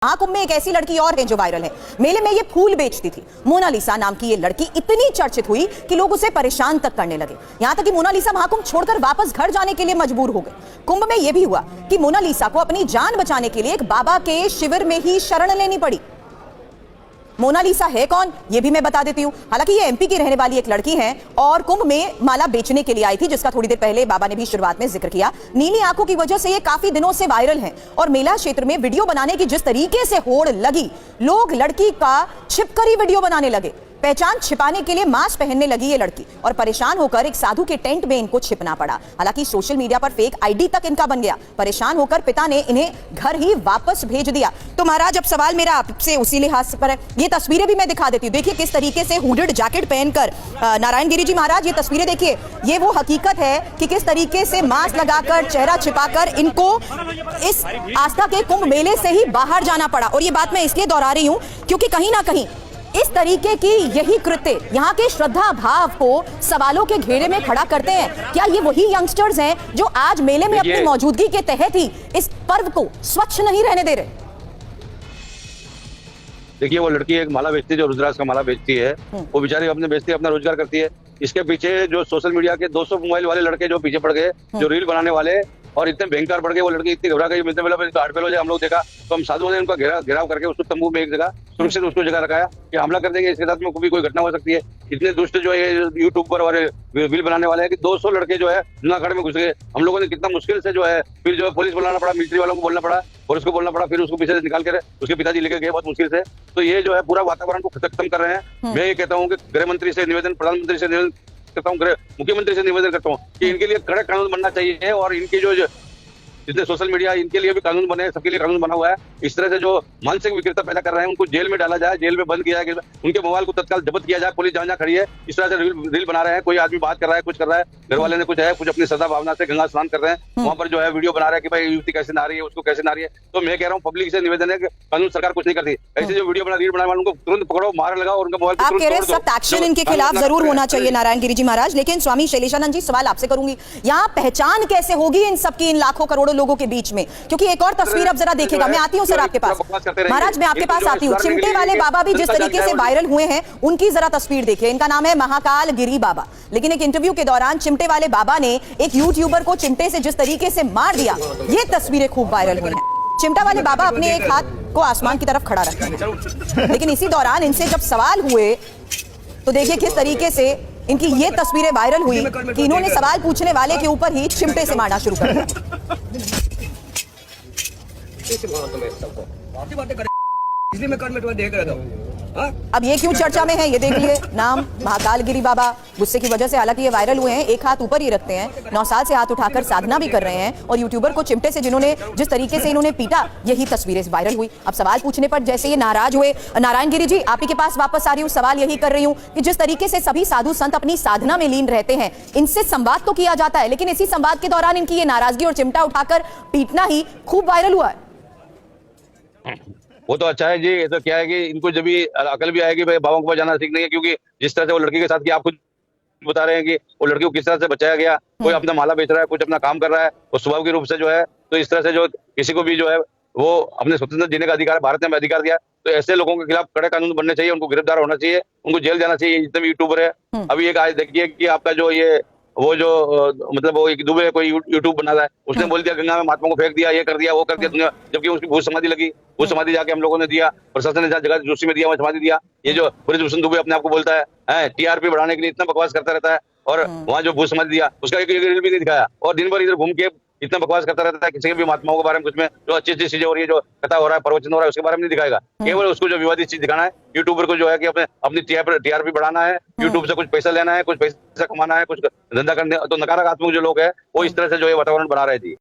महाकुंभ में एक ऐसी लड़की और है जो वायरल है। मेले में ये फूल बेचती थी। मोनालिसा नाम की ये लड़की इतनी चर्चित हुई कि लोग उसे परेशान तक करने लगे। यहां तक कि मोनालिसा महाकुंभ छोड़कर वापस घर जाने के लिए मजबूर हो गए। कुंभ में यह भी हुआ कि मोनालिसा को अपनी जान बचाने के लिए एक बाबा के शिविर में ही शरण लेनी पड़ी। मोनालिसा है कौन, ये भी मैं बता देती हूं। हालांकि ये एमपी की रहने वाली एक लड़की है और कुंभ में माला बेचने के लिए आई थी, जिसका थोड़ी देर पहले बाबा ने भी शुरुआत में जिक्र किया। नीली आंखों की वजह से ये काफी दिनों से वायरल है और मेला क्षेत्र में वीडियो बनाने की जिस तरीके से होड़ लगी, लोग लड़की का छिपकर ही वीडियो बनाने लगे। पहचान छिपाने के लिए मास्क पहनने लगी ये लड़की और परेशान होकर एक साधु के टेंट में इनको छिपना पड़ा। हालांकि सोशल मीडिया पर फेक आईडी तक इनका बन गया। परेशान होकर पिता ने इन्हें घर ही वापस भेज दिया। तो महाराज, अब सवाल मेरा आपसे उसी लिहाज पर है, ये तस्वीरें भी मैं दिखा देती हूँ। देखिए किस तरीके से हुडेड जैकेट पहनकर नारायण गिरी जी महाराज, ये तस्वीरें देखिए। ये वो हकीकत है कि किस तरीके से मास्क लगाकर, चेहरा छिपाकर इनको इस आस्था के कुंभ मेले से ही बाहर जाना पड़ा। और ये बात मैं इसलिए दोहरा रही हूं क्योंकि कहीं ना कहीं इस तरीके की यही कृत्य यहाँ के श्रद्धा भाव को सवालों के घेरे में खड़ा करते हैं। क्या ये वही यंगस्टर्स हैं जो आज मेले में अपनी मौजूदगी के तहत ही इस पर्व को स्वच्छ नहीं रहने दे रहे? देखिए, वो लड़की एक माला बेचती है, जो रुद्राक्ष का माला बेचती है। वो बेचारी अपने बेचती है, अपना रोजगार करती है। इसके पीछे जो सोशल मीडिया के 200 मोबाइल वाले लड़के जो पीछे पड़ गए, जो रील बनाने वाले, और इतने भयंकर पड़ गए। वो लड़की इतनी घबरा गई, मिलते मिला हार्ट फेल हो जाए। हम लोग देखा तो हम साधुओं ने उनका घेराव करके उसको तंबू में एक जगह सुरक्षित उसको जगह रखाया कि हमला कर देंगे, इसके साथ में कोई घटना हो सकती है। इतने दुष्ट जो है यूट्यूब पर और रील बनाने वाले हैं कि 200 लड़के जो है जूनागढ़ में घुस गए। हम लोगों ने कितना मुश्किल से जो है फिर जो है पुलिस बुलाना पड़ा, मिलिट्री वालों को बोलना पड़ा और उसको बोलना पड़ा, फिर उसको पीछे से निकाल कर उसके पिताजी लेकर गए बहुत मुश्किल से। तो ये जो है पूरा वातावरण को खत्म कर रहे हैं। मैं ये कहता हूँ कि गृह मंत्री से निवेदन, प्रधानमंत्री से निवेदन करता हूँ, मुख्यमंत्री से निवेदन करता हूँ कि इनके लिए कड़क कानून बनना चाहिए और इनके जो जितने सोशल मीडिया, इनके लिए भी कानून बने, सबके लिए कानून बना हुआ है। इस तरह से जो मानसिक विकृतता पैदा कर रहे हैं उनको जेल में डाला जाए, जेल में बंद किया जाए, उनके मोबाइल को तत्काल जब्त किया जाए। पुलिस जहाँ खड़ी है इस तरह से रील बना रहे हैं, कोई आदमी बात कर रहा है, कुछ कर रहा है, घर वाले ने कुछ है, कुछ अपनी श्रद्धा भावना से गंगा स्नान कर रहे हैं, वहाँ पर जो है वीडियो बना रहा है कि भाई युवती कैसे नहा रही है, उसको कैसे नहा रही है। तो मैं कह रहा हूँ पब्लिक से निवेदन है कि कानून सरकार कुछ नहीं करती। ऐसे जो वीडियो बना, रील बनाने वाले उनको तुरंत पकड़ो, मार लगाओ और उनका मोबाइल। आप कह रहे हैं सख्त एक्शन इनके खिलाफ जरूर होना चाहिए नारायण गिरी जी महाराज, लेकिन स्वामी शैलेशानंद जी सवाल आपसे करूंगी, यहाँ पहचान कैसे होगी इन सबकी, इन लाखों करोड़ों लोगों के बीच में? क्योंकि एक और तस्वीर अब जरा देखिएगा, मैं आती हूं सर आपके पास महाराज, मैं आपके पास आती हूं। चिमटे वाले बाबा भी जिस तरीके से वायरल हुए हैं उनकी जरा तस्वीर देखिए। इनका नाम है महाकाल गिरी बाबा, लेकिन एक इंटरव्यू के दौरान चिमटे वाले बाबा ने एक यूट्यूबर को चिमटे से जिस तरीके से मार दिया, ये तस्वीरें खूब वायरल हुई हैं। चिमटा वाले बाबा अपने एक हाथ को आसमान की तरफ खड़ा रखते हैं, लेकिन इसी दौरान इनसे जब सवाल हुए तो देखिए किस तरीके से इनकी ये तस्वीरें वायरल हुई कि इन्होंने सवाल पूछने वाले के ऊपर ही चिमटे से मारना शुरू कर दिया। इसलिए मैं कल में तुम्हें देख रहा था। अब ये क्यों चर्चा में है, ये देख लिए। नाम महाकाल गिरी बाबा, गुस्से की वजह से हालांकि ये वायरल हुए हैं। एक हाथ ऊपर ही रखते हैं, 9 साल से हाथ उठाकर साधना भी कर रहे हैं और यूट्यूबर को चिमटे से जिन्होंने जिस तरीके से इन्होंने पीटा, यही तस्वीरें वायरल हुई। अब सवाल पूछने पर जैसे ये नाराज हुए। नारायण गिरी जी, आप ही के पास वापस आ रही हूँ, सवाल यही कर रही हूँ कि जिस तरीके से सभी साधु संत अपनी साधना में लीन रहते हैं, इनसे संवाद तो किया जाता है, लेकिन इसी संवाद के दौरान इनकी ये नाराजगी और चिमटा उठाकर पीटना ही खूब वायरल हुआ है। वो तो अच्छा है जी। ये तो क्या है कि इनको जब भी अकल भी आएगी भाई बाबा के पास जाना सीखने है, क्योंकि जिस तरह से वो लड़की के साथ किया, आप खुद बता रहे हैं कि वो लड़की को किस तरह से बचाया गया। कोई अपना माला बेच रहा है, कुछ अपना काम कर रहा है, वो स्वभाव के रूप से जो है, तो इस तरह से जो किसी को भी जो है वो अपने स्वतंत्र जीने का अधिकार भारत ने हमें अधिकार दिया। तो ऐसे लोगों के खिलाफ कड़े कानून बनने चाहिए, उनको गिरफ्तार होना चाहिए, उनको जेल जाना चाहिए, जितने भी यूट्यूबर है। अभी एक आज देखिए कि आपका जो ये वो जो मतलब वो एक दुबे कोई यूट्यूब बना रहा है, उसने बोल दिया गंगा में महात्मा को फेंक दिया, ये कर दिया, वो कर दिया, जबकि उसकी भूत समाधि लगी। भूत समाधि जाके हम लोगों ने दिया, प्रशासन ने जगह जोशी में दिया, वहाँ समाधि दिया। ये जो ब्रजभूषण दुबे अपने आप को बोलता है टीआरपी बढ़ाने के लिए इतना बकवास करता रहता है, और वहाँ जो भूत समाधि दिया उसका एक रील भी नहीं दिखाया, और दिन भर इधर घूम के इतना बकवास करता रहता है। किसी भी महात्माओं के बारे में कुछ में जो अच्छी अच्छी चीजें हो रही है, जो कथा हो रहा है, प्रवचन हो रहा है, उसके बारे में नहीं दिखाएगा। केवल उसको जो विवादित चीज दिखाना है, यूट्यूबर को जो है कि अपनी टीआरपी बढ़ाना है, यूट्यूब से कुछ पैसा लेना है, कुछ पैसा कमाना है, कुछ धंधा करने। तो नकारात्मक जो लोग है वो इस तरह से जो है वातावरण बना रहे थे।